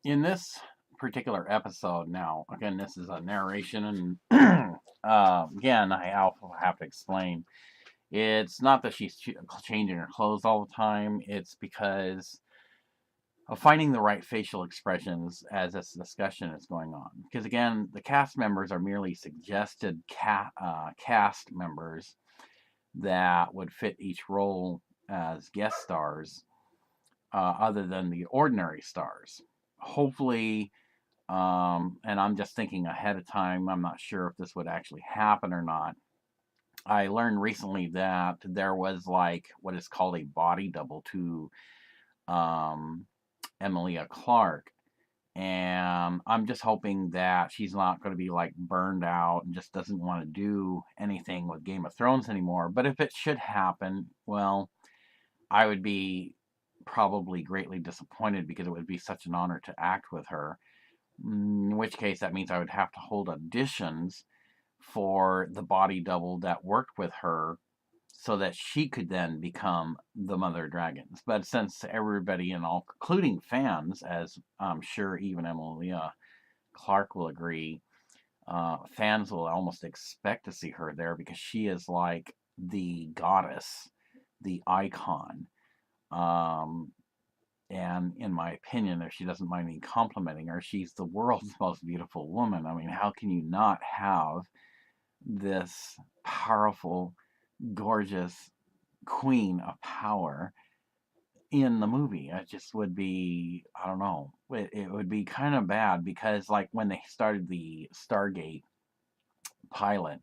In this particular episode, now, again, this is a narration, and again, I also have to explain. It's not that she's changing her clothes all the time, it's because of finding the right facial expressions as this discussion is going on. Because again, the cast members are merely suggested cast members that would fit each role as guest stars, other than the ordinary stars. Hopefully, and I'm just thinking ahead of time, I'm not sure if this would actually happen or not. I learned recently that there was like what is called a body double to um, Emilia Clarke. And I'm just hoping that she's not going to be like burned out and just doesn't want to do anything with Game of Thrones anymore. But if it should happen, well, I would be probably greatly disappointed because it would be such an honor to act with her. In which case, that means I would have to hold auditions for the body double that worked with her so that she could then become the Mother Dragons. But since everybody, and all, including fans, as I'm sure even Emilia Clarke will agree, fans will almost expect to see her there because she is like the goddess, the icon. Um, and in my opinion, if she doesn't mind me complimenting her, she's the world's most beautiful woman. I mean, how can you not have this powerful, gorgeous queen of power in the movie? It just would be, I don't know, it would be kind of bad because, like, when they started the Stargate pilot,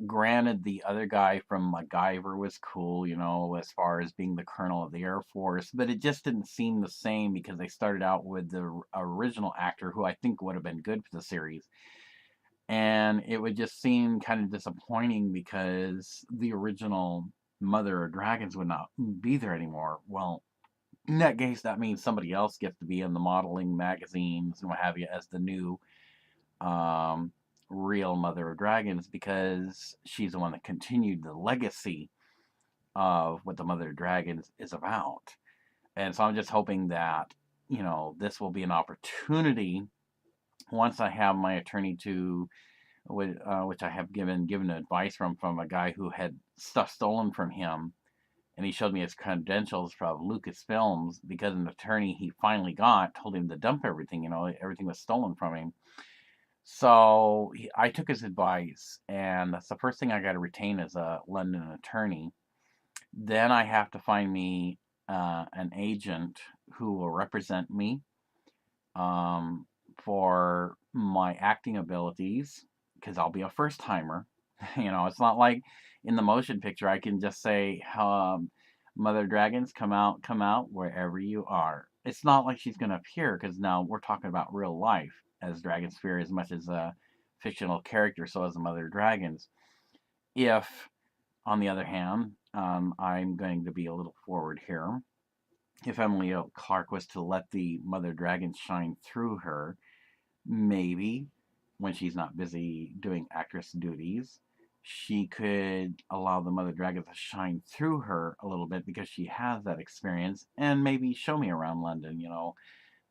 granted, the other guy from MacGyver was cool, you know, as far as being the colonel of the Air Force, but it just didn't seem the same because they started out with the original actor who I think would have been good for the series. And it would just seem kind of disappointing because the original Mother of Dragons would not be there anymore. Well, in that case, that means somebody else gets to be in the modeling magazines and what have you as the new um, real Mother of Dragons because she's the one that continued the legacy of what the Mother of Dragons is about. And so I'm just hoping that, you know, this will be an opportunity once I have my attorney to, which I have given advice from a guy who had stuff stolen from him, and he showed me his credentials from Lucasfilms because an attorney he finally got told him to dump everything. You know, everything was stolen from him. So I took his advice, and that's the first thing I got to retain as a London attorney. Then I have to find me an agent who will represent me um, for my acting abilities because I'll be a first timer. You know, it's not like in the motion picture I can just say, "Mother Dragons, come out wherever you are." It's not like she's going to appear because now we're talking about real life as Dragonsphere as much as a fictional character, so as the Mother Dragons. If, on the other hand, I'm going to be a little forward here. If Emilia Clarke was to let the Mother Dragon shine through her, maybe when she's not busy doing actress duties, she could allow the Mother Dragon to shine through her a little bit because she has that experience and maybe show me around London, you know,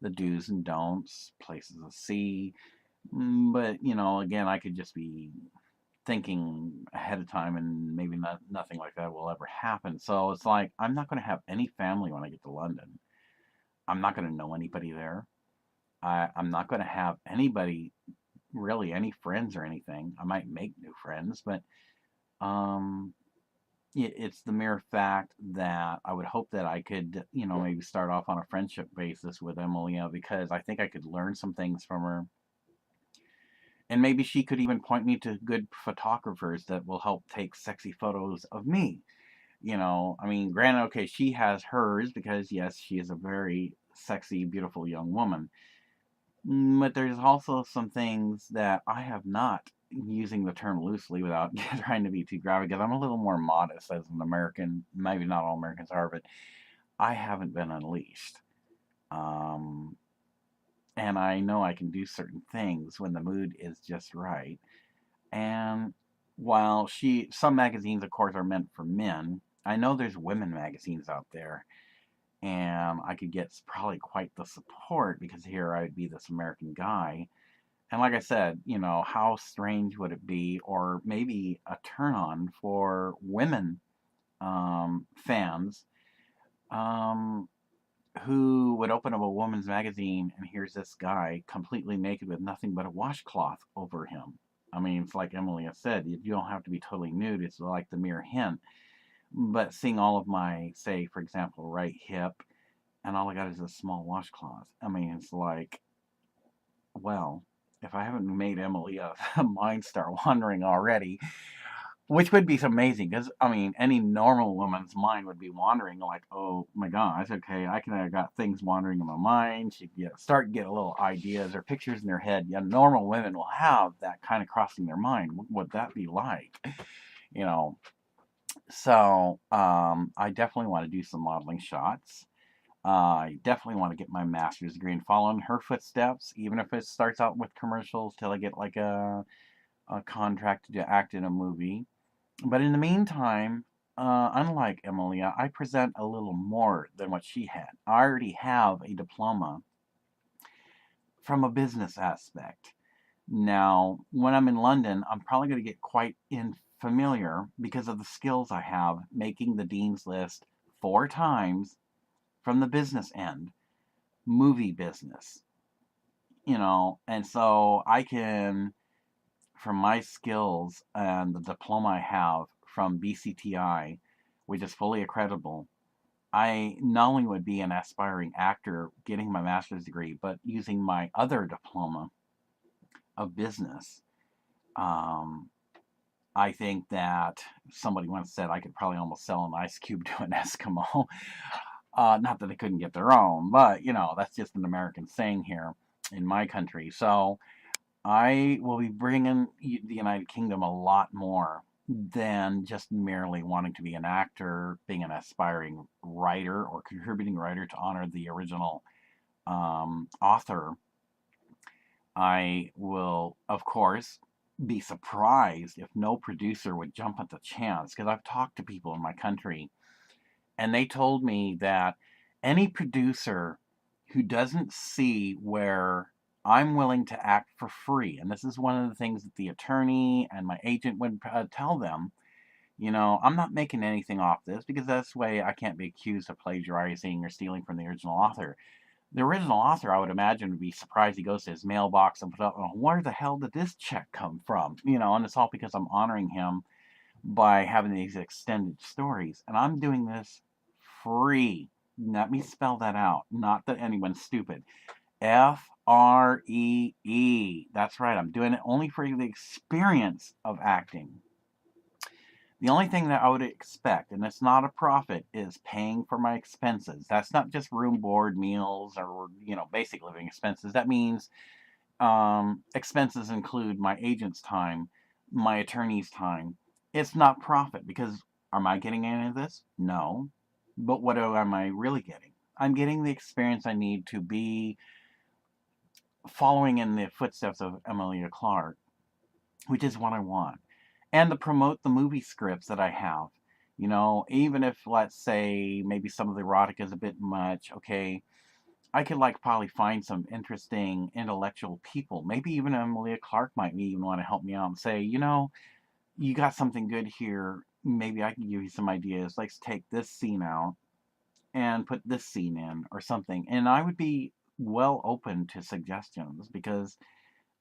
the do's and don'ts, places to see. But, you know, again, I could just be thinking ahead of time and maybe nothing like that will ever happen. So it's like, I'm not going to have any family when I get to London. I'm not going to know anybody there. I'm not going to have anybody, really, any friends or anything. I might make new friends, but um, it's the mere fact that I would hope that I could, you know, maybe start off on a friendship basis with Emilia because I think I could learn some things from her. And maybe she could even point me to good photographers that will help take sexy photos of me. You know, I mean, granted, okay, she has hers because, yes, she is a very sexy, beautiful young woman. But there's also some things that I have not, using the term loosely without trying to be too graphic, because I'm a little more modest as an American. Maybe not all Americans are, but I haven't been unleashed. Um, and I know I can do certain things when the mood is just right. And while some magazines, of course, are meant for men, I know there's women magazines out there. And I could get probably quite the support because here I'd be this American guy. And like I said, you know, how strange would it be, or maybe a turn on for women fans um, who would open up a woman's magazine and here's this guy completely naked with nothing but a washcloth over him. I mean, it's like Emilia said, you don't have to be totally nude. It's like the mere hint. But seeing all of my, say, for example, right hip, and all I got is a small washcloth. I mean, it's like, well, if I haven't made Emilia mind start wandering already, which would be amazing because I mean, any normal woman's mind would be wandering like, oh my gosh, okay, I got things wandering in my mind. She start get little ideas or pictures in their head. Yeah, normal women will have that kind of crossing their mind. What would that be like? You know. So I definitely want to do some modeling shots. I definitely want to get my master's degree and follow in her footsteps, even if it starts out with commercials till I get like a contract to act in a movie. But in the meantime, unlike Emilia, I present a little more than what she had. I already have a diploma from a business aspect. Now, when I'm in London, I'm probably going to get quite familiar because of the skills I have making the Dean's List 4 times from the business end, movie business, and so I can, from my skills and the diploma I have from BCTI, which is fully accreditable, I not only would be an aspiring actor getting my master's degree, but using my other diploma of business. Um, I think that somebody once said I could probably almost sell an ice cube to an Eskimo. Not that they couldn't get their own, but that's just an American saying here in my country. So I will be bringing the United Kingdom a lot more than just merely wanting to be an actor, being an aspiring writer or contributing writer to honor the original author. I will, of course, be surprised if no producer would jump at the chance, because I've talked to people in my country and they told me that any producer who doesn't see where I'm willing to act for free, and this is one of the things that the attorney and my agent would tell them, I'm not making anything off this because that's the way I can't be accused of plagiarizing or stealing from the original author. The original author, I would imagine, would be surprised. He goes to his mailbox and put up, oh, where the hell did this check come from? And it's all because I'm honoring him by having these extended stories. And I'm doing this free. Let me spell that out. Not that anyone's stupid. FREE. That's right. I'm doing it only for the experience of acting. The only thing that I would expect, and it's not a profit, is paying for my expenses. That's not just room, board, meals, or basic living expenses. That means expenses include my agent's time, my attorney's time. It's not profit because am I getting any of this? No. But what am I really getting? I'm getting the experience I need to be following in the footsteps of Emilia Clarke, which is what I want, and to promote the movie scripts that I have. Even if, let's say, maybe some of the erotic is a bit much, okay, I could probably find some interesting intellectual people. Maybe even Emilia Clarke might even want to help me out and say, you got something good here. Maybe I can give you some ideas. Let's take this scene out and put this scene in or something. And I would be well open to suggestions because,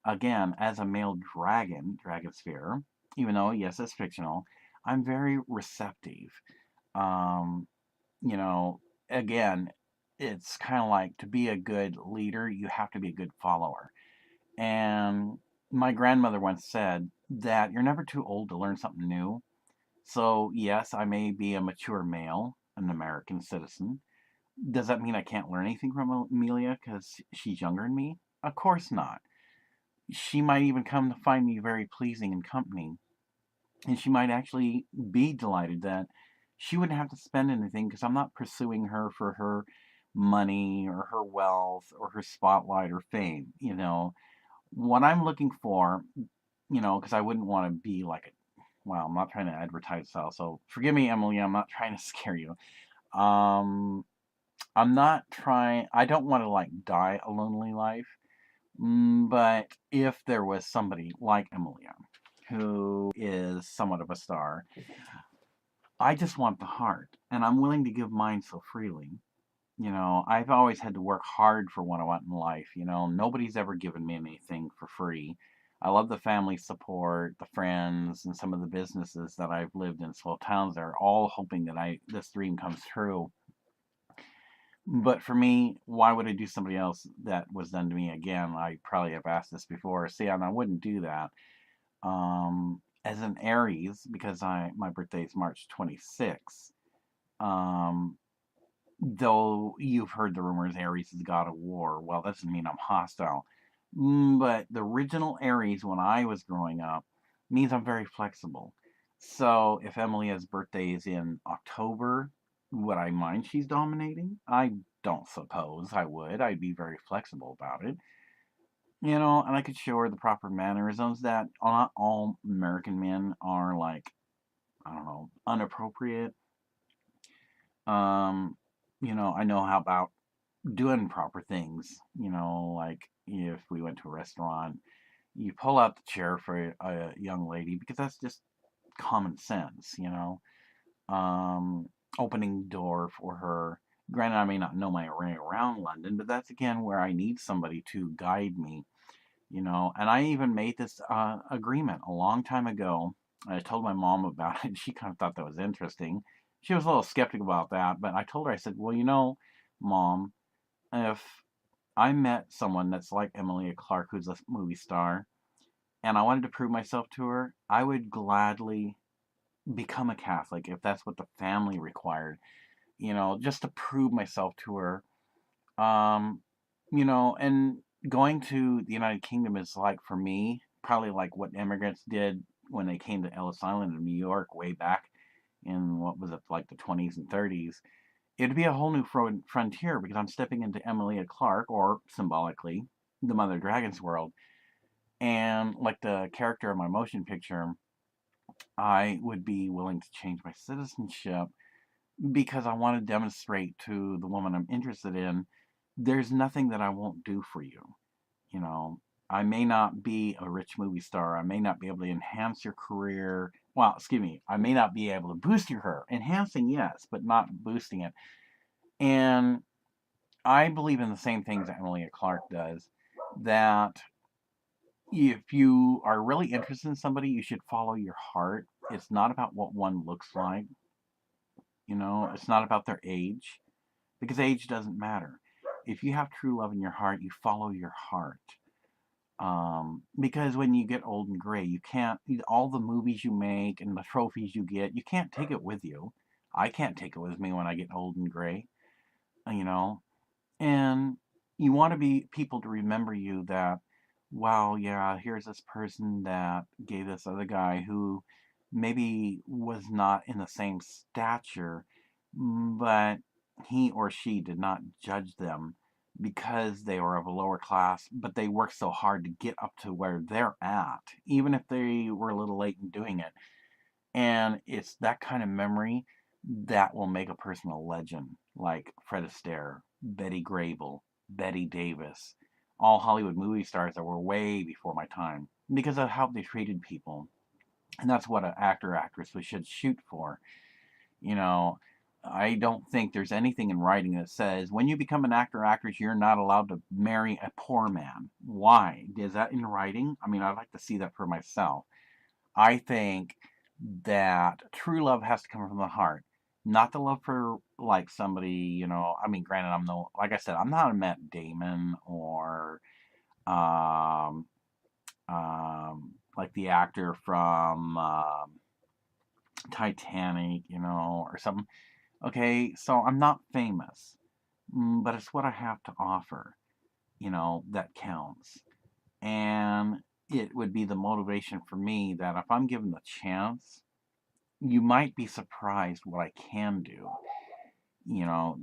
again, as a male dragonsphere, even though, yes, it's fictional, I'm very receptive. Um, you know, Again, it's kind of like to be a good leader, you have to be a good follower. And my grandmother once said that you're never too old to learn something new. So, yes, I may be a mature male, an American citizen. Does that mean I can't learn anything from Amelia because she's younger than me? Of course not. She might even come to find me very pleasing in company. And she might actually be delighted that she wouldn't have to spend anything because I'm not pursuing her for her money or her wealth or her spotlight or fame. What I'm looking for, because I wouldn't want to be like well, I'm not trying to advertise style, so forgive me, Emily, I'm not trying to scare you. Um, I don't want to die a lonely life. But if there was somebody like Emilia, who is somewhat of a star, I just want the heart, and I'm willing to give mine so freely. I've always had to work hard for what I want in life. Nobody's ever given me anything for free. I love the family support, the friends, and some of the businesses that I've lived in small towns. They're all hoping that this dream comes true. But for me, why would I do somebody else that was done to me again? I probably have asked this before. See, and I wouldn't do that. As an Aries, because my birthday is March 26th. Though you've heard the rumors Aries is the god of war. Well, that doesn't mean I'm hostile. But the original Aries, when I was growing up, means I'm very flexible. So if Emilia's birthday is in October, would I mind she's dominating? I don't suppose I would. I'd be very flexible about it. And I could show her the proper mannerisms that not all American men are I don't know, inappropriate. Um, I know how about doing proper things. Like if we went to a restaurant, you pull out the chair for a young lady because that's just common sense. Um, Opening door for her. Granted, I may not know my way around London, but that's again where I need somebody to guide me. And I even made this agreement a long time ago. I told my mom about it, and she kind of thought that was interesting. She was a little skeptical about that, but I told her, I said, well, Mom, if I met someone that's like Emilia Clarke, who's a movie star, and I wanted to prove myself to her, I would gladly become a Catholic if that's what the family required, just to prove myself to her. Um, and going to the United Kingdom is like, for me, probably like what immigrants did when they came to Ellis Island in New York way back in, what was it, like the 20s and 30s. It'd be a whole new frontier because I'm stepping into Emilia Clarke, or symbolically, the Mother Dragon's world. And like the character of my motion picture, I would be willing to change my citizenship because I want to demonstrate to the woman I'm interested in, there's nothing that I won't do for you. You know, I may not be a rich movie star. I may not be able to enhance your career. Well, excuse me, I may not be able to boost your career. Enhancing, yes, but not boosting it. And I believe in the same things that Emilia Clarke does, that if you are really interested in somebody, you should follow your heart. It's not about what one looks like, it's not about their age, because age doesn't matter. If you have true love in your heart, you follow your heart. Because when you get old and gray, you can't, all the movies you make and the trophies you get, you can't take it with you. I can't take it with me when I get old and gray, you know, and you want to be people to remember you that, wow, yeah, here's this person that gave this other guy who maybe was not in the same stature, but he or she did not judge them because they were of a lower class, but they worked so hard to get up to where they're at, even if they were a little late in doing it. And it's that kind of memory that will make a person a legend, like Fred Astaire, Betty Grable, Betty Davis, all Hollywood movie stars that were way before my time because of how they treated people. And that's what an actor or actress should shoot for. You know, I don't think there's anything in writing that says when you become an actor or actress, you're not allowed to marry a poor man. Why? Is that in writing? I mean, I'd like to see that for myself. I think that true love has to come from the heart, not the love for like somebody, I mean, granted, I'm no, like I said, I'm not a Matt Damon or um, like the actor from Titanic, or something. Okay, so I'm not famous, but it's what I have to offer, that counts. And it would be the motivation for me that if I'm given the chance, you might be surprised what I can do. You know,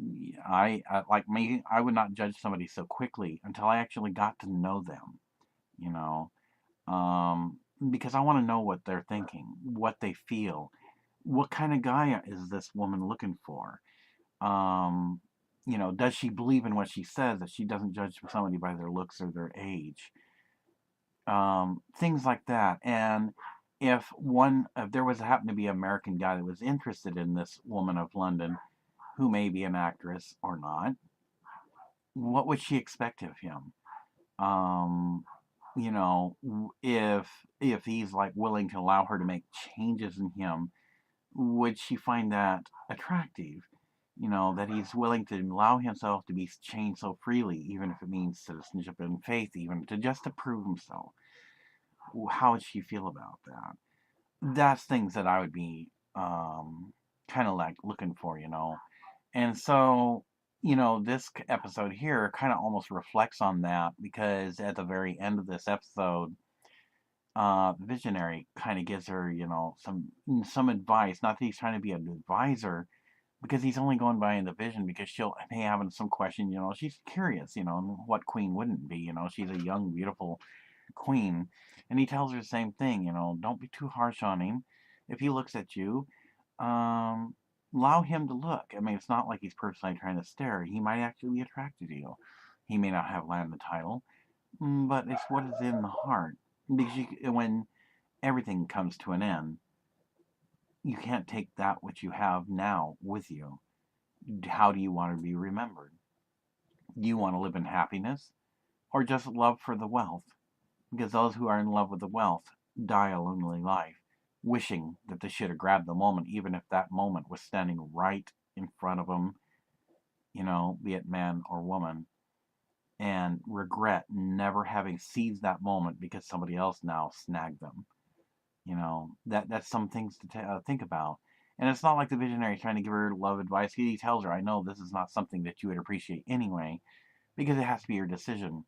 I like me, I would not judge somebody so quickly until I actually got to know them, you know, um, because I want to know what they're thinking, what they feel, what kind of guy is this woman looking for? Um, does she believe in what she says, that she doesn't judge somebody by their looks or their age? Things like that. And if there was happened to be an American guy that was interested in this woman of London, who may be an actress or not, what would she expect of him? Um, if he's like willing to allow her to make changes in him, would she find that attractive? That he's willing to allow himself to be changed so freely, even if it means citizenship and faith, even to just to prove himself. How would she feel about that? That's things that I would be kind of like looking for. And so, this episode here kind of almost reflects on that because at the very end of this episode, the visionary kind of gives her, some advice. Not that he's trying to be an advisor, because he's only going by in the vision because she'll may have some question. She's curious. And what queen wouldn't be? She's a young, beautiful queen, and he tells her the same thing. Don't be too harsh on him. If he looks at you, um, allow him to look. I mean, it's not like he's personally trying to stare. He might actually be attracted to you. He may not have land the title, but it's what is in the heart. Because when everything comes to an end, you can't take that which you have now with you. How do you want to be remembered? Do you want to live in happiness or just love for the wealth? Because those who are in love with the wealth die a lonely life, wishing that they should have grabbed the moment, even if that moment was standing right in front of them, be it man or woman, and regret never having seized that moment because somebody else now snagged them. That's some things to think about. And it's not like the visionary is trying to give her love advice. He tells her, I know this is not something that you would appreciate anyway, because it has to be your decision.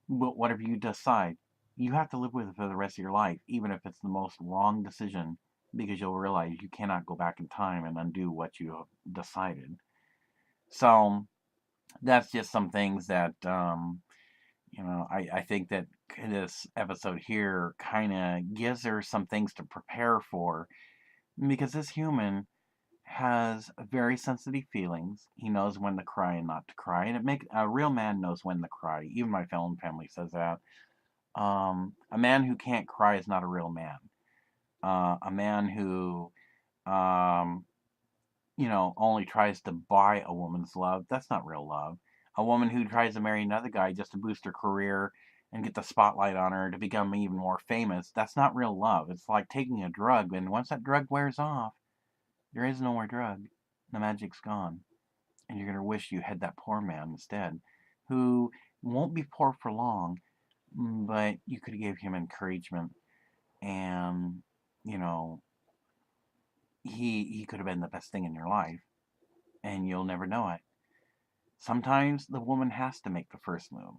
But whatever you decide, you have to live with it for the rest of your life, even if it's the most wrong decision, because you'll realize you cannot go back in time and undo what you have decided. So that's just some things that, I think that this episode here kind of gives her some things to prepare for, because this human has very sensitive feelings. He knows when to cry and not to cry, and a real man knows when to cry. Even my own family says that. A man who can't cry is not a real man. A man who, um, only tries to buy a woman's love, that's not real love. A woman who tries to marry another guy just to boost her career and get the spotlight on her to become even more famous, that's not real love. It's like taking a drug, and once that drug wears off, there is no more drug. The magic's gone. And you're going to wish you had that poor man instead, who won't be poor for long, but you could give him encouragement, and, you know, he could have been the best thing in your life, and you'll never know it. Sometimes the woman has to make the first move.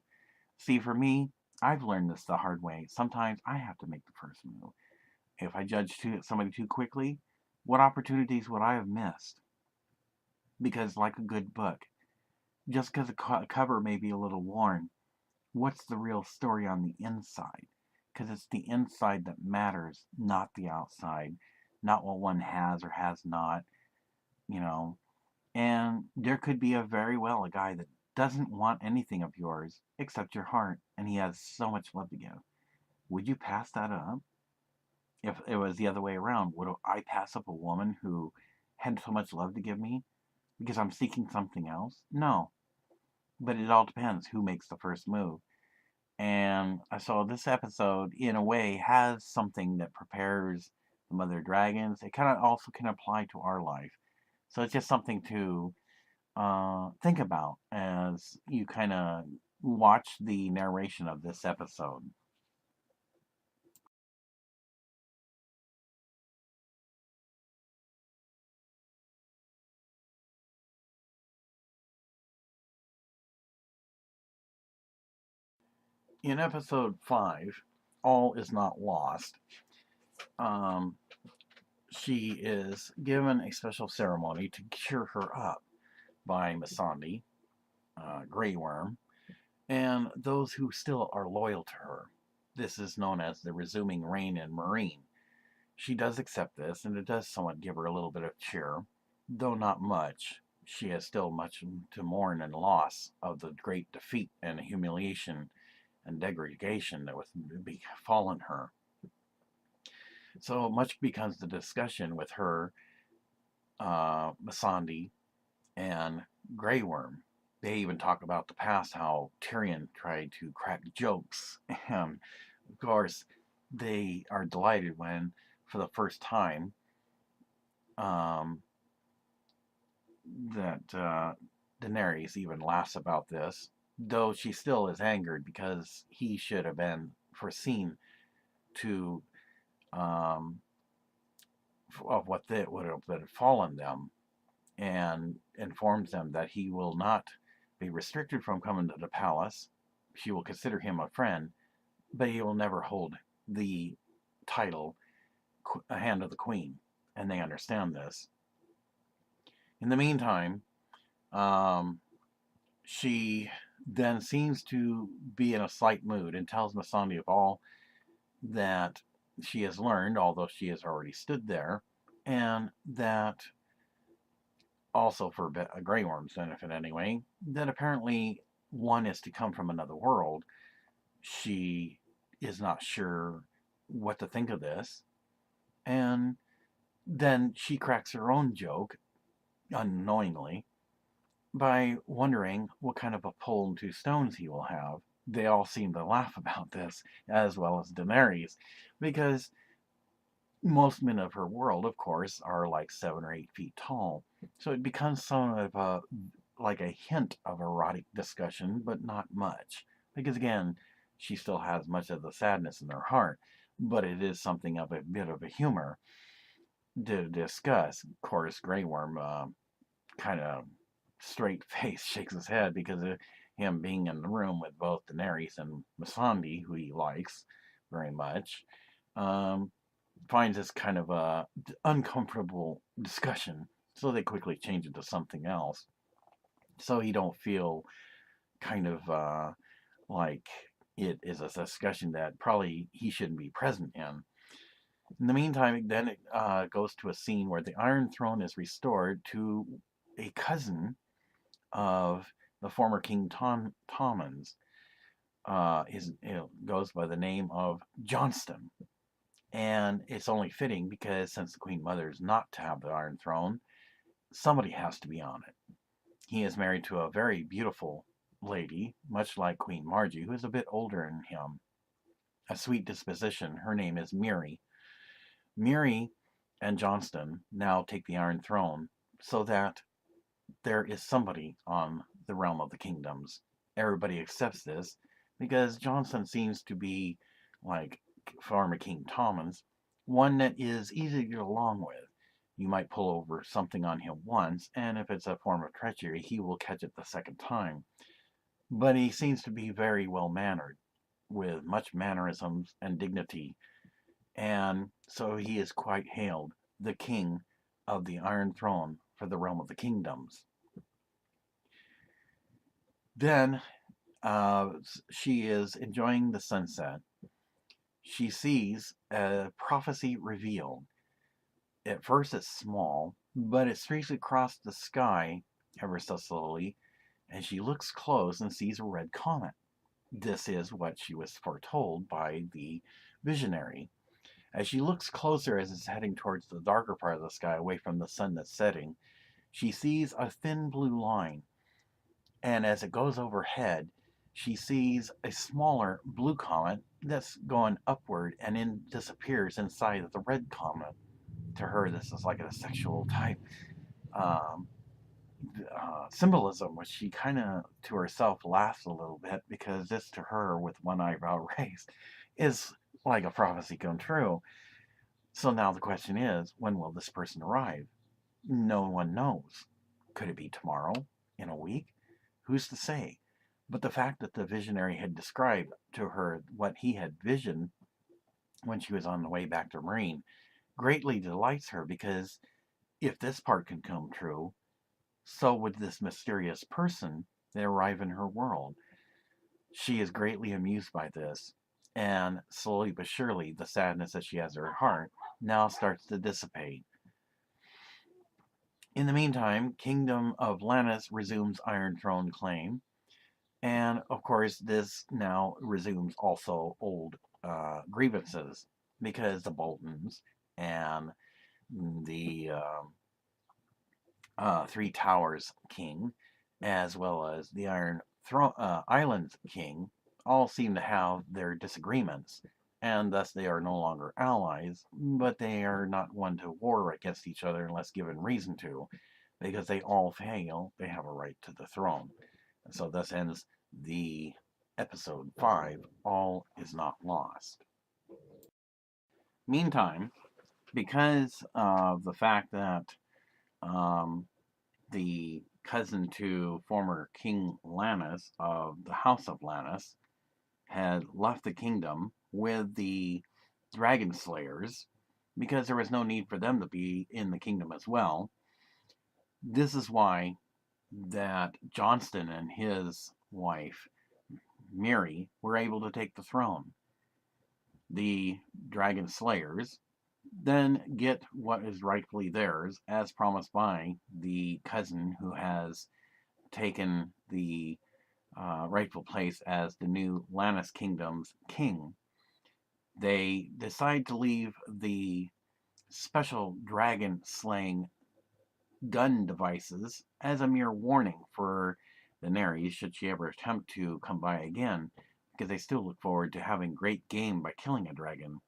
See, for me, I've learned this the hard way. Sometimes I have to make the first move. If I judge somebody too quickly, what opportunities would I have missed? Because, like a good book, just because a cover may be a little worn, what's the real story on the inside? Because it's the inside that matters, not the outside, not what one has or has not, you know. And there could be a guy that doesn't want anything of yours except your heart, and he has so much love to give. Would you pass that up? If it was the other way around, would I pass up a woman who had so much love to give me because I'm seeking something else? No. But it all depends who makes the first move. And so this episode, in a way, has something that prepares the mother dragons. It kind of also can apply to our life. So it's just something to think about as you kind of watch the narration of this episode. In episode 5, All Is Not Lost, um, she is given a special ceremony to cheer her up by Missandei, Grey Worm, and those who still are loyal to her. This is known as the resuming reign in Marine. She does accept this, and it does somewhat give her a little bit of cheer, though not much. She has still much to mourn and loss of the great defeat and humiliation and degradation that was befallen her. So much becomes the discussion with her, Missandei, and Grey Worm. They even talk about the past, how Tyrion tried to crack jokes. And of course, they are delighted when, for the first time, um, that Daenerys even laughs about this, though she still is angered because he should have been foreseen to um, of what that would have befallen them, and informs them that he will not be restricted from coming to the palace. She will consider him a friend, but he will never hold the title Hand of the Queen, and they understand this. In the meantime, um, she then seems to be in a slight mood and tells Missandei of all that she has learned, although she has already stood there, And that also, for a Grey Worm's benefit anyway, that apparently one is to come from another world. She is not sure what to think of this. And then she cracks her own joke, unknowingly, by wondering what kind of a pull and two stones he will have. They all seem to laugh about this, as well as Daenerys, because most men of her world, of course, are like 7 or 8 feet tall. So it becomes sort of like a hint of erotic discussion, but not much. Because again, she still has much of the sadness in her heart, but it is something of a bit of a humor to discuss. Of course, Grey Worm kind of straight face shakes his head because of him being in the room with both Daenerys and Missandei, who he likes very much. Um, Finds this kind of a uncomfortable discussion, so they quickly change it to something else, so he don't feel kind of like it is a discussion that probably he shouldn't be present in. In the meantime, then it goes to a scene where the Iron Throne is restored to a cousin of the former King Tommen's. Goes by the name of Johnston. And it's only fitting because since the Queen Mother is not to have the Iron Throne, somebody has to be on it. He is married to a very beautiful lady, much like Queen Margie, who is a bit older than him. A sweet disposition. Her name is Miri. Miri and Johnston now take the Iron Throne so that there is somebody on the realm of the kingdoms. Everybody accepts this because Johnston seems to be like former King Tommen's, one that is easy to get along with. You might pull over something on him once, and if it's a form of treachery, he will catch it the second time. But he seems to be very well mannered, with much mannerisms and dignity, and so he is quite hailed the king of the Iron Throne for the realm of the kingdoms. Then she is enjoying the sunset. She sees a prophecy revealed. At first, it's small, but it streaks across the sky ever so slowly, and she looks close and sees a red comet. This is what she was foretold by the visionary. As she looks closer as it's heading towards the darker part of the sky, away from the sun that's setting, she sees a thin blue line, and as it goes overhead, she sees a smaller blue comet that's going upward and then disappears inside of the red comet. To her, this is like a sexual type um, symbolism, which she kind of to herself laughs a little bit because this to her, with one eyebrow raised, is like a prophecy come true. So now the question is, when will this person arrive? No one knows. Could it be tomorrow? In a week? Who's to say? But the fact that the visionary had described to her what he had visioned when she was on the way back to Marine greatly delights her because if this part can come true, so would this mysterious person that arrive in her world. She is greatly amused by this, and slowly but surely the sadness that she has in her heart now starts to dissipate. In the meantime, Kingdom of Lannis resumes Iron Throne claim, and of course, this now resumes also old grievances because the Boltons and the Three Towers King, as well as the Islands King, all seem to have their disagreements, and thus they are no longer allies, but they are not one to war against each other unless given reason to, because they all feel they have a right to the throne. And so thus ends the episode 5, All Is Not Lost. Meantime, because of the fact that um, the cousin to former King Lannis of the House of Lannis had left the kingdom with the dragon slayers because there was no need for them to be in the kingdom as well. This is why that Johnston and his wife Miri were able to take the throne. The dragon slayers then get what is rightfully theirs, as promised by the cousin who has taken the rightful place as the new Lannis Kingdom's king. They decide to leave the special dragon slaying gun devices as a mere warning for Daenerys should she ever attempt to come by again, because they still look forward to having great game by killing a dragon.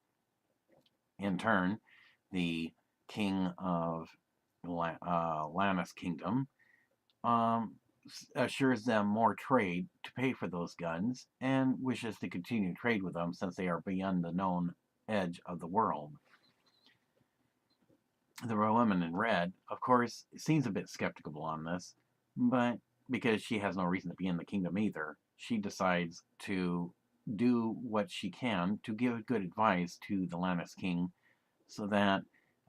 In turn, the king of Lannis Kingdom um, assures them more trade to pay for those guns and wishes to continue trade with them since they are beyond the known edge of the world. The woman in red, of course, seems a bit skeptical on this, but because she has no reason to be in the kingdom either, she decides to do what she can to give good advice to the Lannis king so that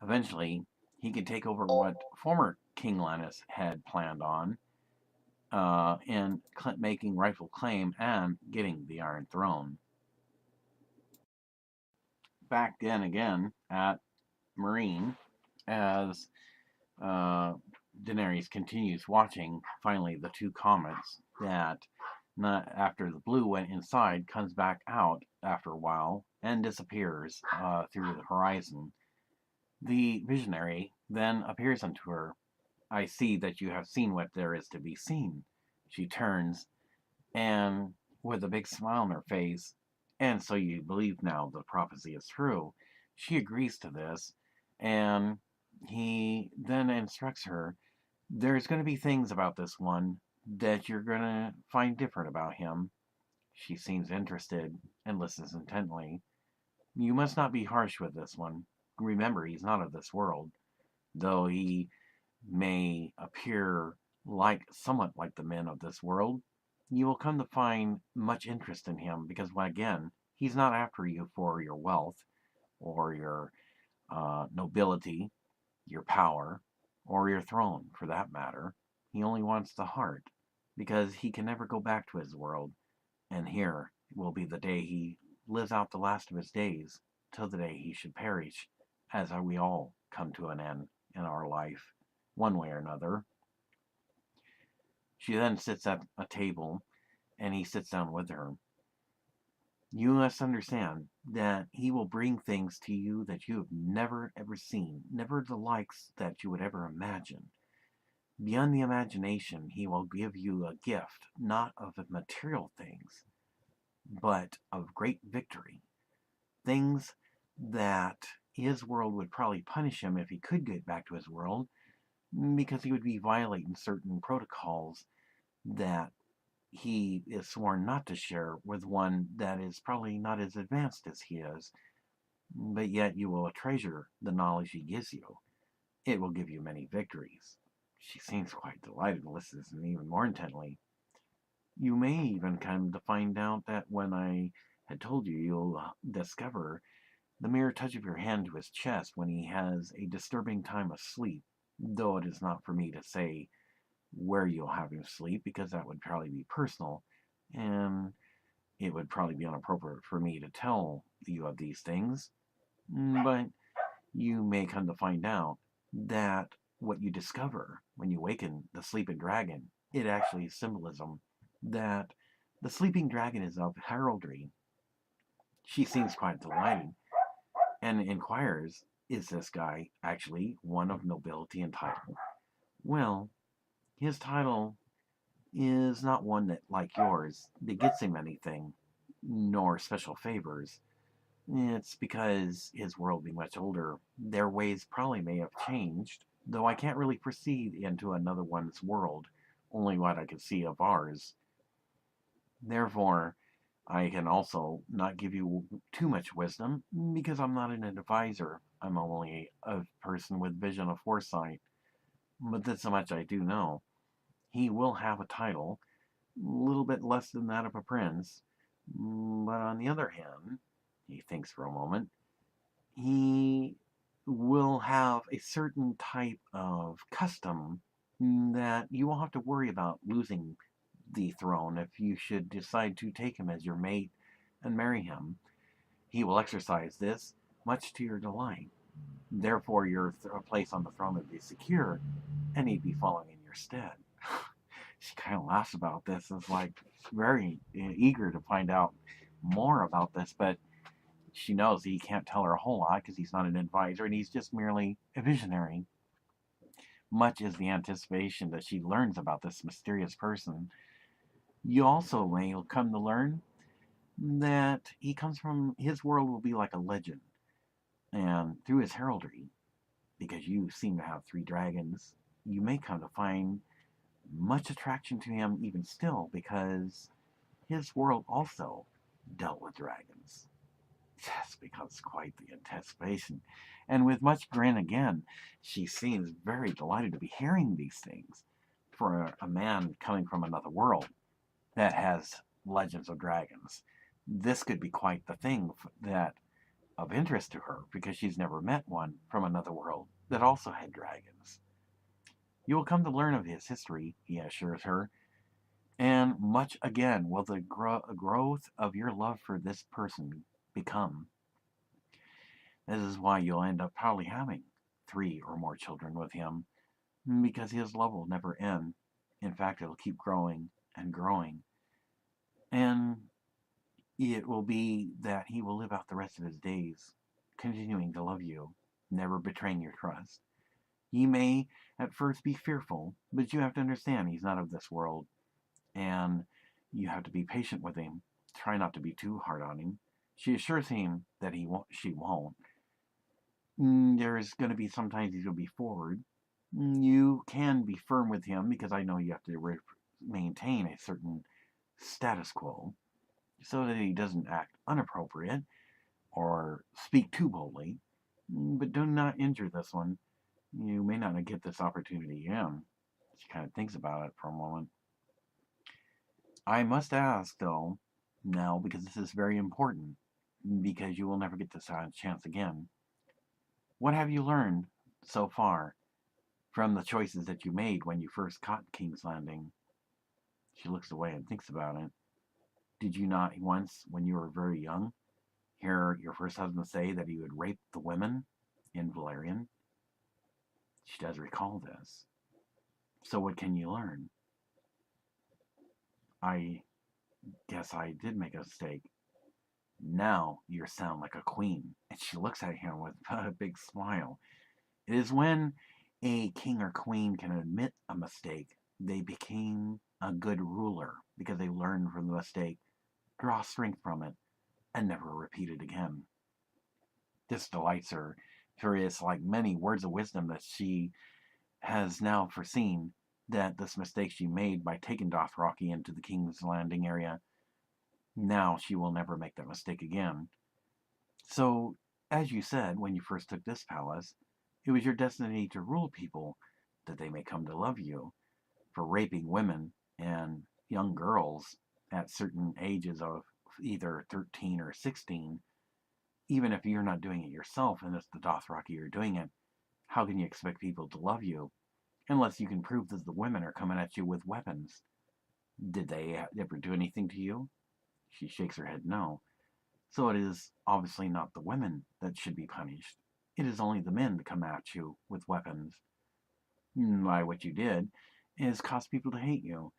eventually he could take over what former King Lannis had planned on in making rightful claim and getting the Iron Throne. Back then again at Marine, as Daenerys continues watching, finally, the two comets that, not after the blue went inside, comes back out after a while and disappears through the horizon. The visionary then appears unto her. I see that you have seen what there is to be seen. She turns, and with a big smile on her face, and so you believe now the prophecy is true. She agrees to this, and he then instructs her there's going to be things about this one that you're going to find different about him. She seems interested and listens intently. You must not be harsh with this one. Remember, he's not of this world, though he may appear somewhat like the men of this world. You will come to find much interest in him because, well, again, he's not after you for your wealth or your nobility, your power, or your throne, for that matter. He only wants the heart because he can never go back to his world, and here will be the day he lives out the last of his days till the day he should perish, as we all come to an end in our life, one way or another. She then sits at a table, and he sits down with her. You must understand that he will bring things to you that you have never ever seen, never the likes that you would ever imagine. Beyond the imagination, he will give you a gift, not of material things, but of great victory. Things that his world would probably punish him if he could get back to his world, because he would be violating certain protocols that he is sworn not to share with one that is probably not as advanced as he is, but yet you will treasure the knowledge he gives you. It will give you many victories. She seems quite delighted and listens even more intently. You may even come to find out that when I had told you, you'll discover the mere touch of your hand to his chest when he has a disturbing time of sleep, though it is not for me to say where you'll have him sleep, because that would probably be personal, and it would probably be inappropriate for me to tell you of these things. But you may come to find out that what you discover when you waken the sleeping dragon, it actually is symbolism that the sleeping dragon is of heraldry. She seems quite delighted and inquires, is this guy actually one of nobility and title? Well, his title is not one that, like yours, that gets him anything, nor special favors. It's because his world being much older, their ways probably may have changed, though I can't really proceed into another one's world, only what I can see of ours. Therefore, I can also not give you too much wisdom, because I'm not an advisor. I'm only a person with vision of foresight. But this much I do know. He will have a title, a little bit less than that of a prince. But on the other hand, he thinks for a moment, he will have a certain type of custom that you won't have to worry about losing the throne if you should decide to take him as your mate and marry him. He will exercise this much to your delight. Therefore, your place on the throne would be secure, and he'd be following in your stead. She kind of laughs about this. It's like very eager to find out more about this, but she knows he can't tell her a whole lot because he's not an advisor and he's just merely a visionary. Much is the anticipation that she learns about this mysterious person. You also may come to learn that he comes from his world will be like a legend, and through his heraldry, because you seem to have three dragons, you may come to find much attraction to him even still because his world also dealt with dragons. Yes, becomes quite the anticipation. And with much grin again, she seems very delighted to be hearing these things for a man coming from another world that has legends of dragons. This could be quite the thing that of interest to her because she's never met one from another world that also had dragons. You will come to learn of his history, he assures her, and much again will the growth of your love for this person become. This is why you'll end up probably having three or more children with him, because his love will never end. In fact, it'll keep growing and growing. And it will be that he will live out the rest of his days, continuing to love you, never betraying your trust. He may at first be fearful, but you have to understand he's not of this world, and you have to be patient with him. Try not to be too hard on him. She assures him that he won't. She won't. There's going to be sometimes he's going to be forward. You can be firm with him because I know you have to maintain a certain status quo so that he doesn't act inappropriate or speak too boldly. But do not injure this one. You may not get this opportunity again. She kind of thinks about it for a moment. I must ask, though, now, because this is very important, because you will never get this chance again. What have you learned so far from the choices that you made when you first caught King's Landing? She looks away and thinks about it. Did you not once, when you were very young, hear your first husband say that he would rape the women in Valerian? She does recall this. So what can you learn? I guess I did make a mistake. Now you sound like a queen. And she looks at him with a big smile. It is when a king or queen can admit a mistake, they became a good ruler because they learned from the mistake, draw strength from it, and never repeat it again. This delights her, for it's like many words of wisdom that she has now foreseen that this mistake she made by taking Dothraki into the King's Landing area, now she will never make that mistake again. So, as you said when you first took this palace, it was your destiny to rule people that they may come to love you for raping women and young girls at certain ages of either 13 or 16. Even if you're not doing it yourself and it's the Dothraki you're doing it, how can you expect people to love you unless you can prove that the women are coming at you with weapons? Did they ever do anything to you? She shakes her head no. So it is obviously not the women that should be punished. It is only the men that come at you with weapons. Why, what you did is cause people to hate you.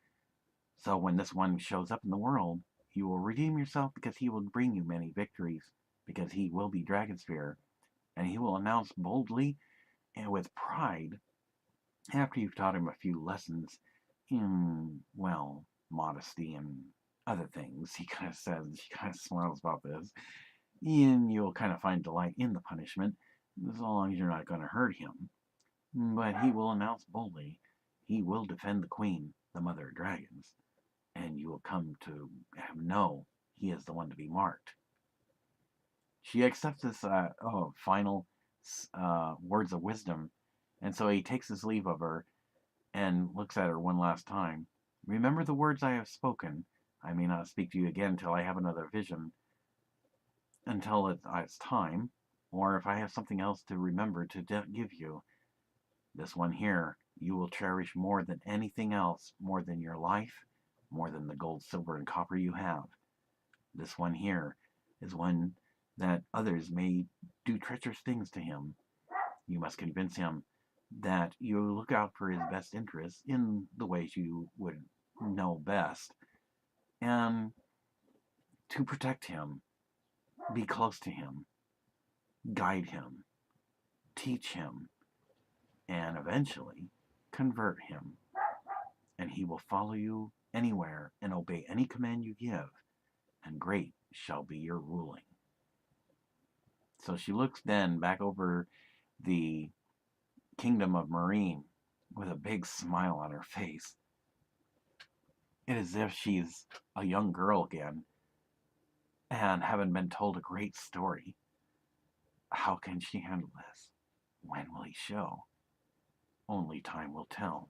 So when this one shows up in the world, you will redeem yourself because he will bring you many victories, because he will be Dragonspear, and he will announce boldly and with pride, after you've taught him a few lessons in, well, modesty and other things, he kind of says, he kind of smiles about this, and you'll kind of find delight in the punishment, as long as you're not going to hurt him. But he will announce boldly, he will defend the queen, the mother of dragons, and you will come to know he is the one to be marked. She accepts this final words of wisdom, and so he takes his leave of her and looks at her one last time. Remember the words I have spoken. I may not speak to you again till I have another vision, until it's time, or if I have something else to remember to give you. This one here, you will cherish more than anything else, more than your life, more than the gold, silver, and copper you have. This one here is one that others may do treacherous things to him, You must convince him that you look out for his best interests in the ways you would know best, and to protect him, be close to him, guide him, teach him, and eventually convert him. And he will follow you anywhere and obey any command you give, and great shall be your ruling. So she looks then back over the kingdom of Marine with a big smile on her face. It is as if she's a young girl again, and having been told a great story. How can she handle this? When will he show? Only time will tell.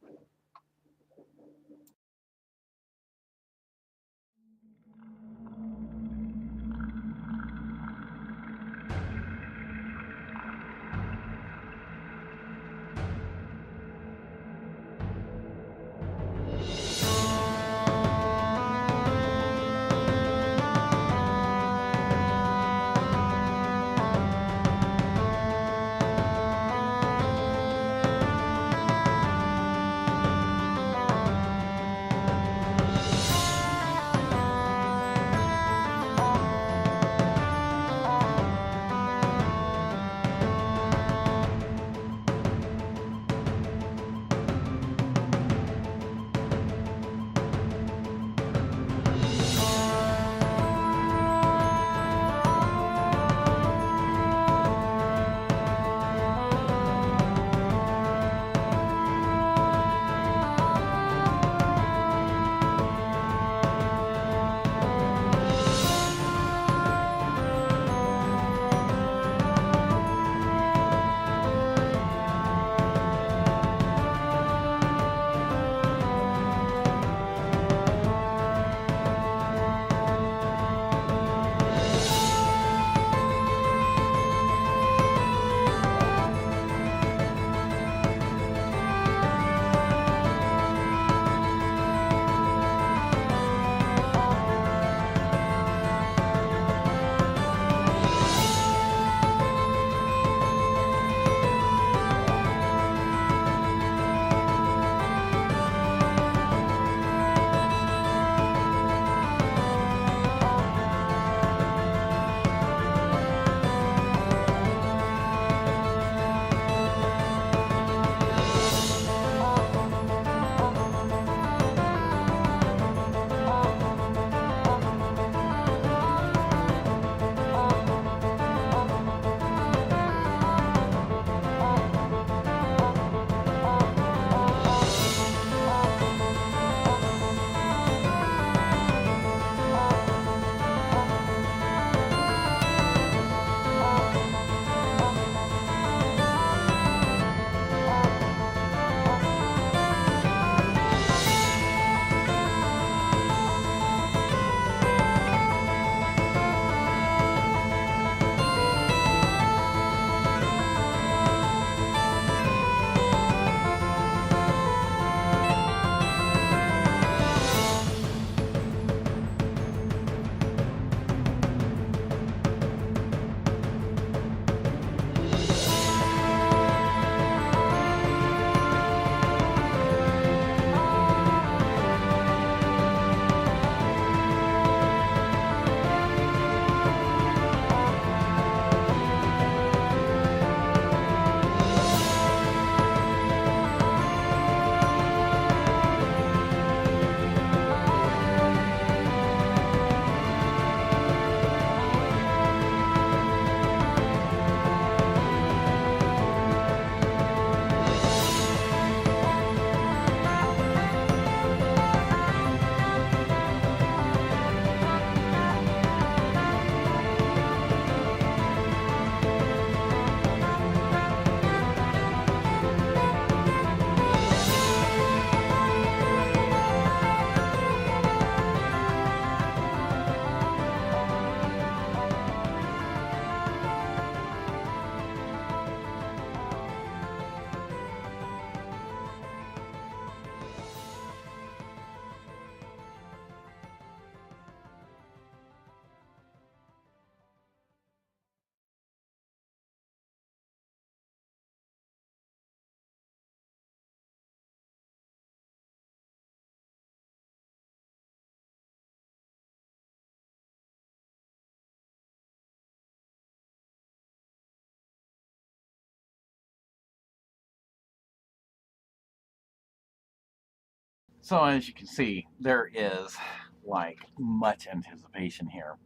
So as you can see, there is like much anticipation here.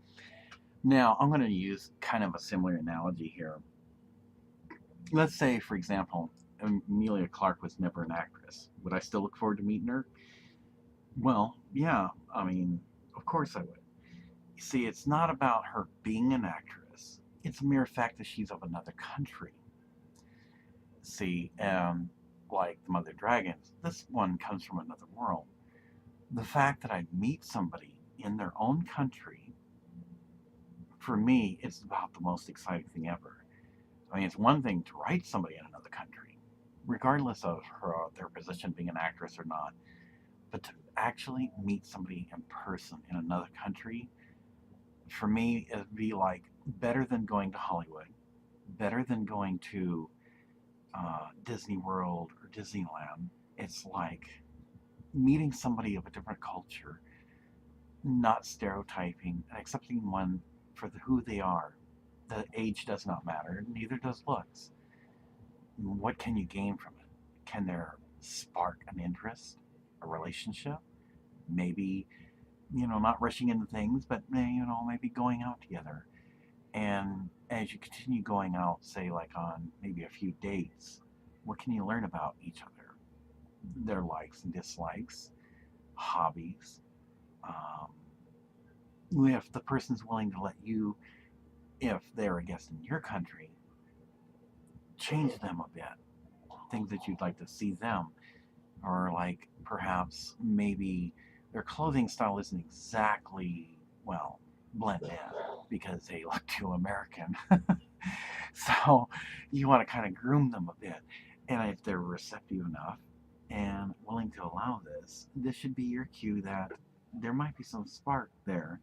Now, I'm going to use kind of a similar analogy here. Let's say, for example, Emilia Clarke was never an actress. Would I still look forward to meeting her? Well, yeah, I mean, of course I would. You see, it's not about her being an actress. It's a mere fact that she's of another country. See, like the Mother Dragons, this one comes from another world. The fact that I meet somebody in their own country, for me, it's about the most exciting thing ever. I mean, it's one thing to write somebody in another country, regardless of their position being an actress or not, but to actually meet somebody in person in another country, for me, it'd be like better than going to Hollywood, better than going to Disney World or Disneyland. It's like meeting somebody of a different culture, not stereotyping and accepting one for who they are. The age does not matter, neither does looks. What can you gain from it? Can there spark an interest, a relationship? Maybe, not rushing into things, but, maybe going out together. And as you continue going out, say, like on maybe a few dates, what can you learn about each other? Their likes and dislikes, hobbies. Um, if the person's willing to let you, if they're a guest in your country, change them a bit. Things that you'd like to see them, or like perhaps maybe their clothing style isn't exactly, well, blend in because they look too American. So you want to kind of groom them a bit. And if they're receptive enough and willing to allow this should be your cue that there might be some spark there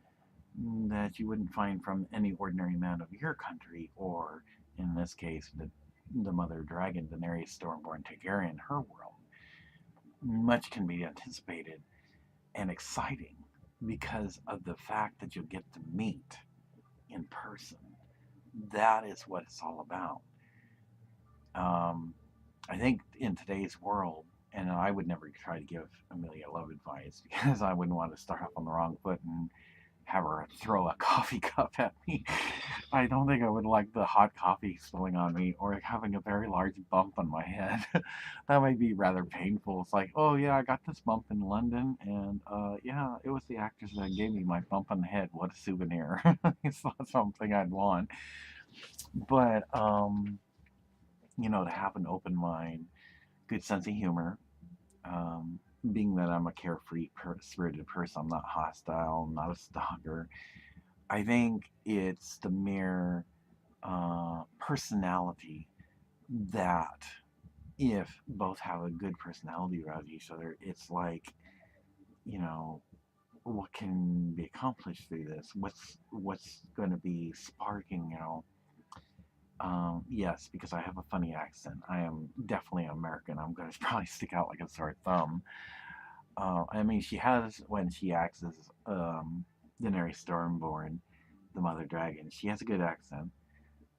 that you wouldn't find from any ordinary man of your country, or in this case, the mother dragon, Daenerys Stormborn Targaryen, her world. Much can be anticipated and exciting because of the fact that you'll get to meet in person. That is what it's all about. Um, I think in today's world, and I would never try to give Amelia love advice because I wouldn't want to start off on the wrong foot and have her throw a coffee cup at me. I don't think I would like the hot coffee spilling on me or having a very large bump on my head. That might be rather painful. It's like, oh yeah, I got this bump in London, and yeah, it was the actors that gave me my bump on the head. What a souvenir! It's not something I'd want, but to have an open mind, good sense of humor. Um, Being that I'm a carefree, spirited person, I'm not hostile, I'm not a stalker. I think it's the mere personality that, if both have a good personality around each other, it's like, you know, what can be accomplished through this? What's going to be sparking? Yes, because I have a funny accent. I am definitely American. I'm going to probably stick out like a sore thumb. I mean, she has, when she acts as Daenerys Stormborn, the Mother Dragon, she has a good accent.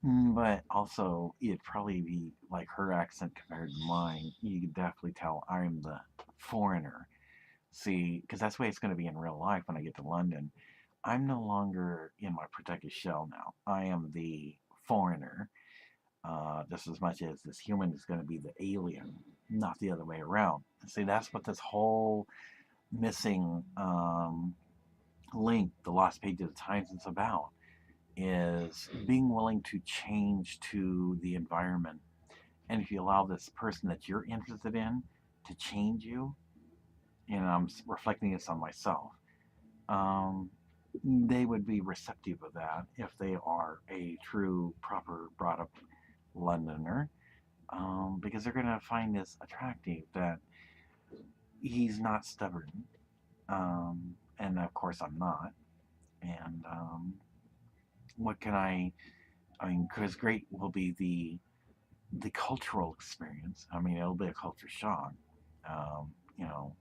But also, it'd probably be like her accent compared to mine. You could definitely tell I'm the foreigner. See, because that's the way it's going to be in real life when I get to London. I'm no longer in my protected shell now. I am the foreigner, just as much as this human is going to be the alien, not the other way around. See, that's what this whole missing link, the lost page of the times, is about. Is being willing to change to the environment. And if you allow this person that you're interested in to change you, and I'm reflecting this on myself, um, they would be receptive of that if they are a true, proper, brought up Londoner, because they're going to find this attractive that he's not stubborn. And of course, I'm not. And what can I mean, because great will be the cultural experience. I mean, it'll be a culture shock, um, you know.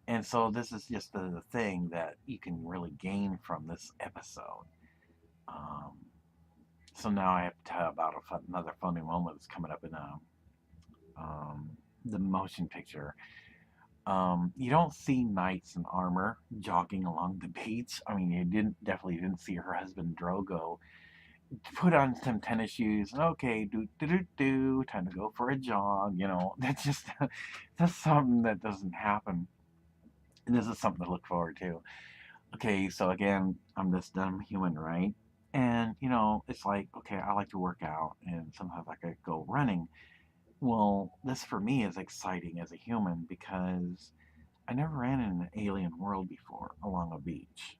And so this is just the thing that you can really gain from this episode. Um, so now I have to tell about another funny moment that's coming up in the motion picture. You don't see knights in armor jogging along the beach. I mean, you definitely didn't see her husband Drogo put on some tennis shoes. Okay, time to go for a jog. That's just that's something that doesn't happen. And this is something to look forward to. Okay, so again, I'm this dumb human, right? And it's like, okay, I like to work out, and sometimes I could go running. Well, this for me is exciting as a human because I never ran in an alien world before along a beach.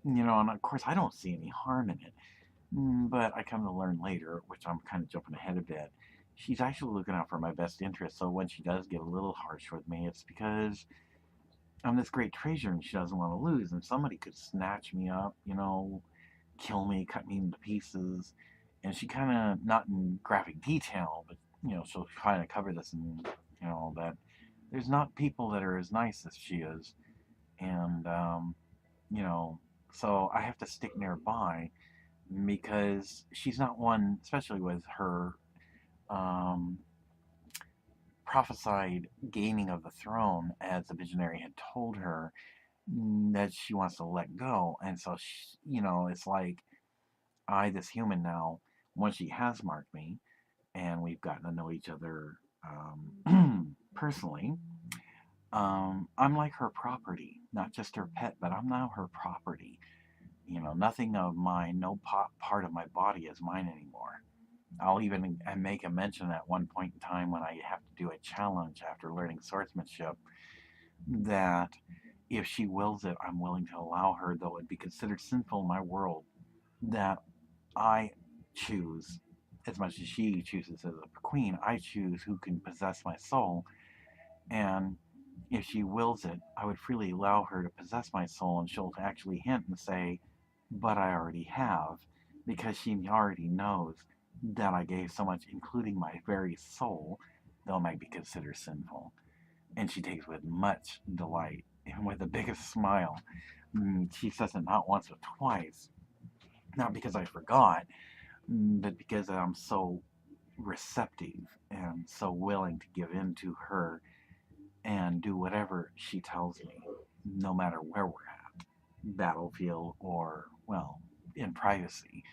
And of course, I don't see any harm in it. But I come to learn later, which I'm kind of jumping ahead a bit, she's actually looking out for my best interest. So when she does get a little harsh with me, it's because I'm this great treasure and she doesn't want to lose. And somebody could snatch me up, kill me, cut me into pieces. And she kind of, not in graphic detail, but, she'll kind of cover this and, that there's not people that are as nice as she is. And, you know, so I have to stick nearby because she's not one, especially with her um, prophesied gaining of the throne, as the visionary had told her, that she wants to let go. And so, it's like this human now, once she has marked me and we've gotten to know each other personally, I'm like her property, not just her pet, but I'm now her property. Nothing of mine, no part of my body is mine anymore. I'll even make a mention at one point in time when I have to do a challenge after learning swordsmanship that if she wills it, I'm willing to allow her, though it'd be considered sinful in my world, that I choose, as much as she chooses as a queen, I choose who can possess my soul. And if she wills it, I would freely allow her to possess my soul, and she'll actually hint and say, but I already have, because she already knows that I gave so much, including my very soul, though it might be considered sinful. And she takes with much delight and with the biggest smile. She says it not once but twice, not because I forgot, but because I'm so receptive and so willing to give in to her and do whatever she tells me, no matter where we're at, battlefield or, well, in privacy.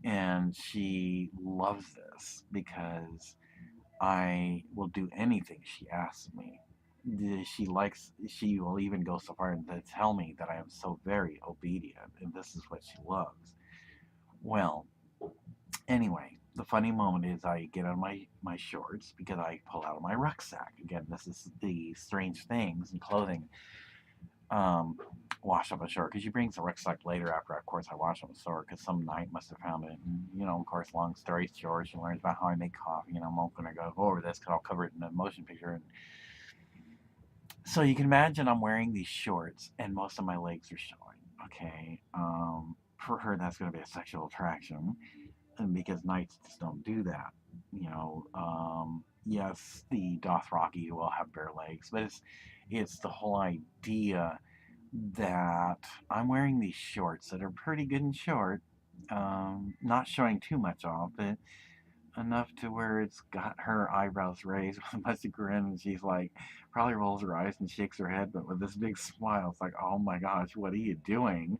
And she loves this because I will do anything she asks me. She will even go so far as to tell me that I am so very obedient, and this is what she loves. Well, anyway, the funny moment is I get on my shorts because I pull out of my rucksack. Again, this is the strange things in clothing um, wash up ashore, because she brings the rucksack later after, of course, I wash up ashore because some knight must have found it. And, of course, long story short, she learns about how I make coffee, and I'm not going to go over this because I'll cover it in the motion picture. And so you can imagine I'm wearing these shorts, and most of my legs are showing. Okay, for her, that's going to be a sexual attraction, and because knights just don't do that. Yes, the Dothraki will have bare legs, but it's the whole idea that I'm wearing these shorts that are pretty good and short, not showing too much off, but enough to where it's got her eyebrows raised with a much grin, and she's like, probably rolls her eyes and shakes her head, but with this big smile. It's like, oh my gosh, what are you doing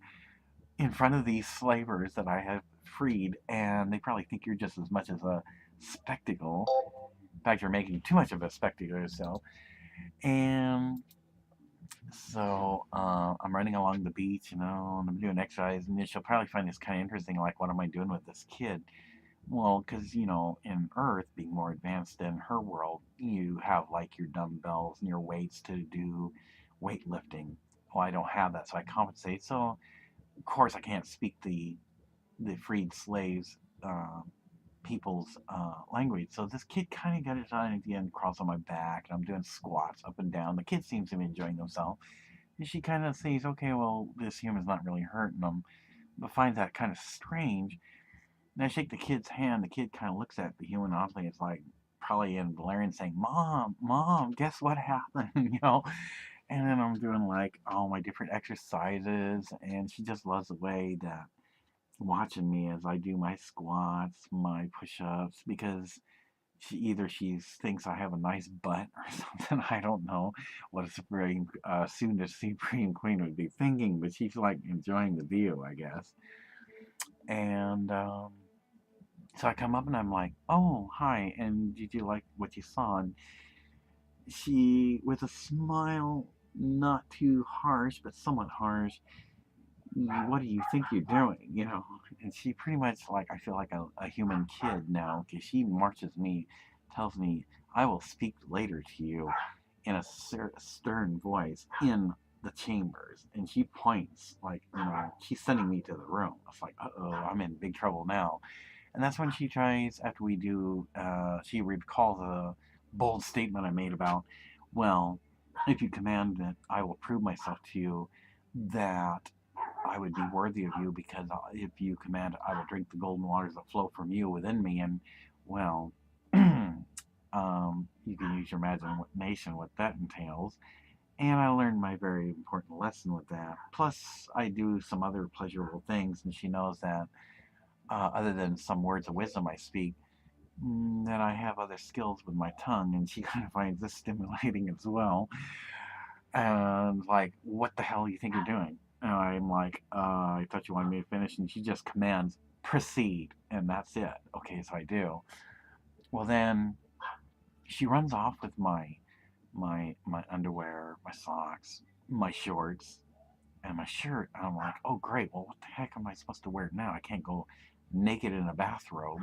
in front of these slavers that I have freed? And they probably think you're just as much as a spectacle. In fact, you're making too much of a spectacle of yourself. And so I'm running along the beach, and I'm doing exercise, and she'll probably find this kind of interesting. Like, what am I doing with this kid? Well, because in Earth, being more advanced than her world, you have like your dumbbells and your weights to do weightlifting. Well, I don't have that, so I compensate. So, of course, I can't speak the freed slaves people's language. So this kid kind of got it on at the end, crawls on my back, and I'm doing squats up and down. The kid seems to be enjoying himself. And she kind of sees, okay, well, this human's not really hurting him, but finds that kind of strange. And I shake the kid's hand. The kid kind of looks at the human oddly. It's like probably in Valerian saying, "Mom, Mom, guess what happened?" And then I'm doing like all my different exercises, and she just loves the way that watching me as I do my squats, my push-ups, because she thinks I have a nice butt or something. I don't know what a soon to Supreme Queen would be thinking, but she's like enjoying the view, I guess. And so I come up and I'm like, "Oh, hi, and did you like what you saw?" And she, with a smile, not too harsh, but somewhat harsh, what do you think you're doing? And she pretty much, like, I feel like a human kid now, because she marches me, tells me, I will speak later to you in a stern voice in the chambers. And she points, like, she's sending me to the room. It's like, uh-oh, I'm in big trouble now. And that's when she tries, after we do, she recalls a bold statement I made about, well, if you command that I will prove myself to you, that I would be worthy of you, because if you command, I will drink the golden waters that flow from you within me. And, well, you can use your imagination what that entails. And I learned my very important lesson with that. Plus, I do some other pleasurable things, and she knows that, other than some words of wisdom I speak, that I have other skills with my tongue, and she kind of finds this stimulating as well. And like, what the hell do you think you're doing? And I'm like, I thought you wanted me to finish. And she just commands, proceed. And that's it. Okay, so I do. Well, then she runs off with my underwear, my socks, my shorts, and my shirt. And I'm like, oh, great. Well, what the heck am I supposed to wear now? I can't go naked in a bathrobe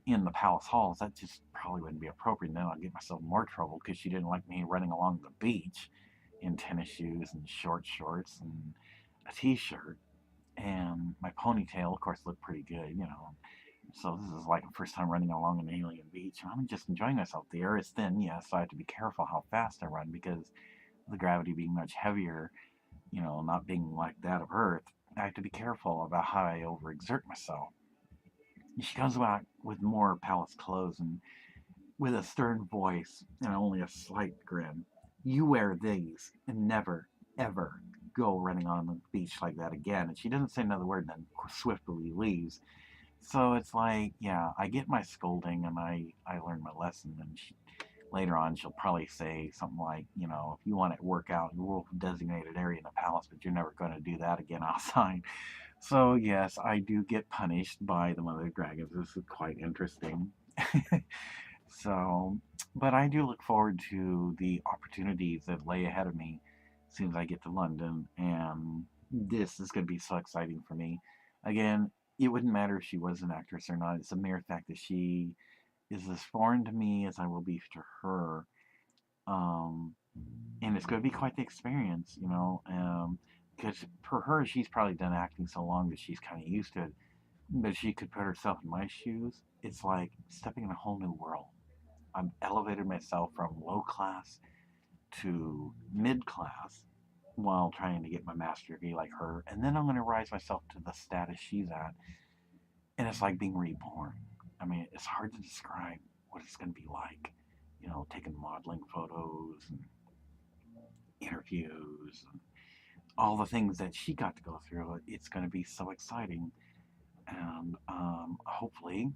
in the palace halls. That just probably wouldn't be appropriate. And then I'd get myself in more trouble, because she didn't like me running along the beach in tennis shoes and short shorts and a t-shirt. And my ponytail, of course, looked pretty good. So this is like the first time running along an alien beach. I'm just enjoying myself. The air is thin, yes, so I have to be careful how fast I run, because the gravity being much heavier, not being like that of Earth, I have to be careful about how I overexert myself. She comes back with more palace clothes, and with a stern voice and only a slight grin, you wear these and never, ever go running on the beach like that again. And she doesn't say another word and then swiftly leaves. So it's like, yeah, I get my scolding, and I learn my lesson. And later on, she'll probably say something like, if you want to work out, you will designated area in the palace, but you're never going to do that again outside. So yes, I do get punished by the mother dragons. This is quite interesting. So, but I do look forward to the opportunities that lay ahead of me as soon as I get to London, and this is going to be so exciting for me. Again, it wouldn't matter if she was an actress or not. It's a mere fact that she is as foreign to me as I will be to her. Um, and it's going to be quite the experience. Because for her, she's probably done acting so long that she's kind of used to it. But she could put herself in my shoes. It's like stepping in a whole new world. I've elevated myself from low class to mid class while trying to get my master degree like her. And then I'm going to rise myself to the status she's at. And it's like being reborn. I mean, it's hard to describe what it's going to be like. Taking modeling photos and interviews and all the things that she got to go through. It's going to be so exciting. And hopefully,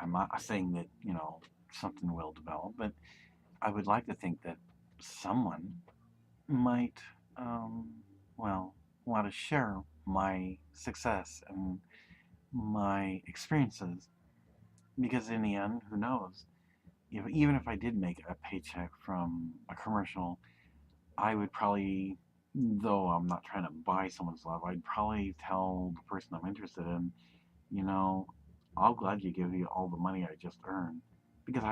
I'm not saying that, something will develop, but I would like to think that someone might, um, well, want to share my success and my experiences, because in the end, who knows? Even if I did make a paycheck from a commercial, I would probably, though I'm not trying to buy someone's love, I'd probably tell the person I'm interested in, you know, I'll gladly give you all the money I just earned, because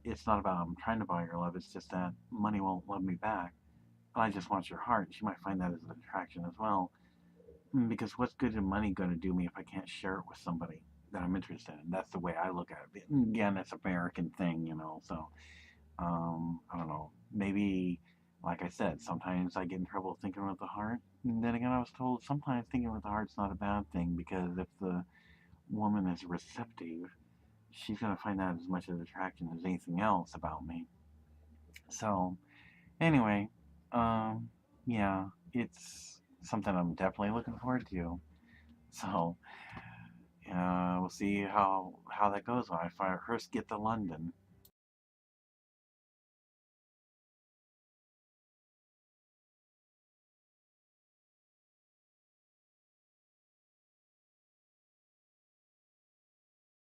it's not about I'm trying to buy your love, it's just that money won't love me back. And I just want your heart. She might find that as an attraction as well. Because what's good is money going to do me if I can't share it with somebody that I'm interested in? That's the way I look at it. Again, it's an American thing. So I don't know. Maybe, like I said, sometimes I get in trouble thinking with the heart. And then again, I was told sometimes thinking with the heart's not a bad thing, because if the woman is receptive, she's going to find that as much of attraction as anything else about me. So, anyway, um, yeah, it's something I'm definitely looking forward to. So, We'll see how that goes when I first get to London.